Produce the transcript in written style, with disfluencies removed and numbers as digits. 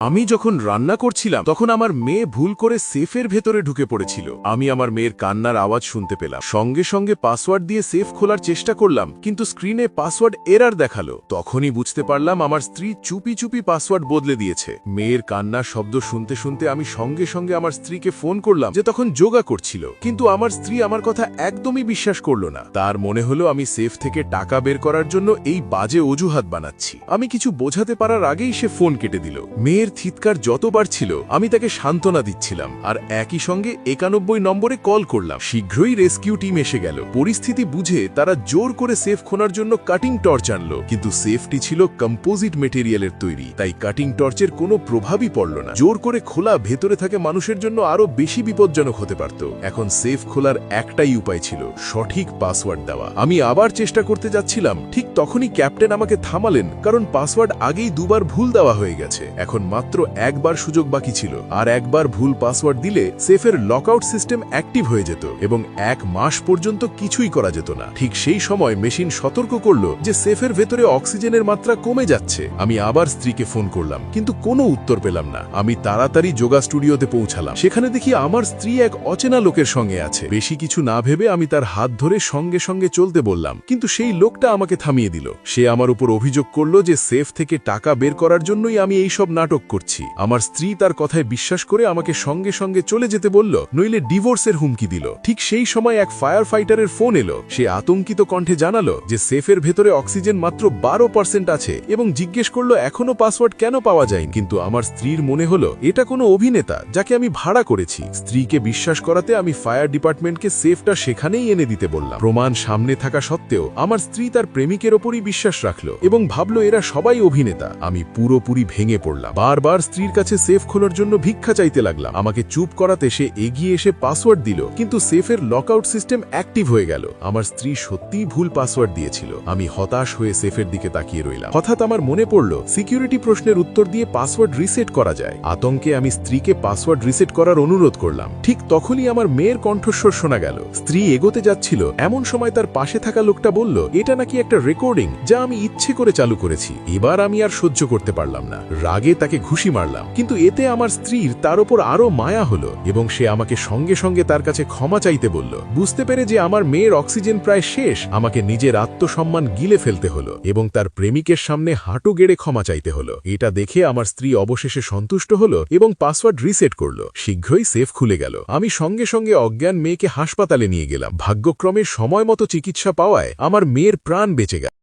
আমি যখন রান্না করছিলাম তখন আমার মেয়ে ভুল করে সেফের ভেতরে ঢুকে পড়েছিল। আমি আমার মেয়ের কান্নার আওয়াজ শুনতে পেলাম। সঙ্গে সঙ্গে পাসওয়ার্ড দিয়ে সেফ খোলার চেষ্টা করলাম, কিন্তু স্ক্রিনে পাসওয়ার্ড এরার দেখালো। তখনই বুঝতে পারলাম আমার স্ত্রী চুপি চুপি পাসওয়ার্ড বদলে দিয়েছে। মেয়ের কান্নার শব্দ শুনতে শুনতে আমি সঙ্গে সঙ্গে আমার স্ত্রীকে ফোন করলাম, যে তখন যোগা করছিল। কিন্তু আমার স্ত্রী আমার কথা একদমই বিশ্বাস করল না। তার মনে হলো আমি সেফ থেকে টাকা বের করার জন্য এই বাজে অজুহাত বানাচ্ছি। আমি কিছু বোঝাতে পারার আগেই সে ফোন কেটে দিল। মেয়ের চিৎকার যতবার ছিল আমি তাকে সান্ত্বনা দিচ্ছিলাম, আর একই সঙ্গে 91 নম্বরে কল করলাম। শীঘ্রই রেস্কিউ টিম এসে গেল। পরিস্থিতি বুঝে তারা জোর করে সেফ খোলার জন্য কাটিং টর্চ আনলো, কিন্তু সেফটি ছিল কম্পোজিট মেটেরিয়ালের তৈরি, তাই কাটিং টর্চের কোনো প্রভাবই পড়ল না। জোর করে খোলা ভেতরে থাকে মানুষের জন্য আরো বেশি বিপজ্জনক হতে পারত। এখন সেফ খোলার একটাই উপায় ছিল, সঠিক পাসওয়ার্ড দেওয়া। আমি আবার চেষ্টা করতে যাচ্ছিলাম, ঠিক তখনই ক্যাপ্টেন আমাকে থামালেন, কারণ পাসওয়ার্ড আগেই দুবার ভুল দেওয়া হয়ে গেছে। এখন মাত্র একবার সুযোগ বাকি ছিল, আর একবার ভুল পাসওয়ার্ড দিলে সেফের লকআউট সিস্টেম অ্যাক্টিভ হয়ে যেত এবং 1 মাস পর্যন্ত কিছুই করা যেত না। ঠিক সেই সময় মেশিন সতর্ক করল যে সেফের ভেতরে অক্সিজেনের মাত্রা কমে যাচ্ছে। আমি আবার স্ত্রীকে ফোন করলাম, কিন্তু কোনো উত্তর পেলাম না। আমি তাড়াতাড়ি যোগা স্টুডিওতে পৌঁছালাম। সেখানে দেখি আমার স্ত্রী এক অচেনা লোকের সঙ্গে আছে। বেশি কিছু না ভেবে আমি তার হাত ধরে সঙ্গে সঙ্গে চলতে বললাম, কিন্তু সেই লোকটা আমাকে থামিয়ে দিল। সে আমার উপর অভিযোগ করল যে সেফ থেকে টাকা বের করার জন্যই আমি এই সব নাটক করছি। আমার স্ত্রী তার কথায় বিশ্বাস করে আমাকে সঙ্গে সঙ্গে চলে যেতে বলল, নইলে ডিভোর্সের হুমকি দিল। ঠিক সেই সময় এক ফায়ার ফাইটারের ফোন এলো। সে আতঙ্কিত কণ্ঠে জানালো যে সেফের ভেতরে অক্সিজেন মাত্র 12% আছে এবং জিজ্ঞেস করলো এখনো পাসওয়ার্ড কেন পাওয়া যায়নি। কিন্তু আমার স্ত্রীর মনে হলো এটা কোনো অভিনেতা যাকে আমি ভাড়া করেছি। স্ত্রীকে বিশ্বাস করাতে আমি ফায়ার ডিপার্টমেন্টকে সেফটা সেখানেই এনে দিতে বললাম। প্রমাণ সামনে থাকা সত্ত্বেও আমার স্ত্রী তার প্রেমিকের ওপরই বিশ্বাস রাখলো এবং ভাবলো এরা সবাই অভিনেতা। আমি পুরোপুরি ভেঙে পড়লাম। বারবার স্ত্রীর কাছে সেফ খোলার জন্য ভিক্ষা চাইতে লাগলাম। আমাকে চুপ করাতে সে এগিয়ে এসে পাসওয়ার্ড দিল, কিন্তু সেফের লকআউট সিস্টেম অ্যাক্টিভ হয়ে গেল। আমার স্ত্রী সত্যিই ভুল পাসওয়ার্ড দিয়েছিল। আমি হতাশ হয়ে সেফের দিকে তাকিয়ে রইলাম। হঠাৎ আমার মনে পড়ল সিকিউরিটি প্রশ্নের উত্তর দিয়ে পাসওয়ার্ড রিসেট করা যায়। আতঙ্কে আমি স্ত্রীকে পাসওয়ার্ড রিসেট করার অনুরোধ করলাম। ঠিক তখনই আমার মেয়ের কণ্ঠস্বর শোনা গেল। স্ত্রী এগোতে যাচ্ছিল, এমন সময় তার পাশে থাকা লোকটা বলল এটা নাকি একটা রেকর্ডিং যা আমি ইচ্ছে করে চালু করেছি। এবার আমি আর সহ্য করতে পারলাম না। রাগে তাকে ঘুষি মারলাম, কিন্তু এতে আমার স্ত্রীর তার ওপর আরো মায়া হলো এবং সে আমাকে সঙ্গে সঙ্গে তার কাছে ক্ষমা চাইতে বলল। বুঝতে পেরে যে আমার মেয়ের অক্সিজেন প্রায় শেষ, আমাকে নিজের আত্মসম্মান গিলে ফেলতে হলো এবং তার প্রেমিকের সামনে হাঁটু গেড়ে ক্ষমা চাইতে হলো। এটা দেখে আমার স্ত্রী অবশেষে সন্তুষ্ট হলো এবং পাসওয়ার্ড রিসেট করলো। শীঘ্রই সেফ খুলে গেল। আমি সঙ্গে সঙ্গে অজ্ঞান মেয়েকে হাসপাতালে নিয়ে গেলাম। ভাগ্যক্রমে সময় মতো চিকিৎসা পাওয়ায় আমার মেয়ের প্রাণ বেঁচে গেল।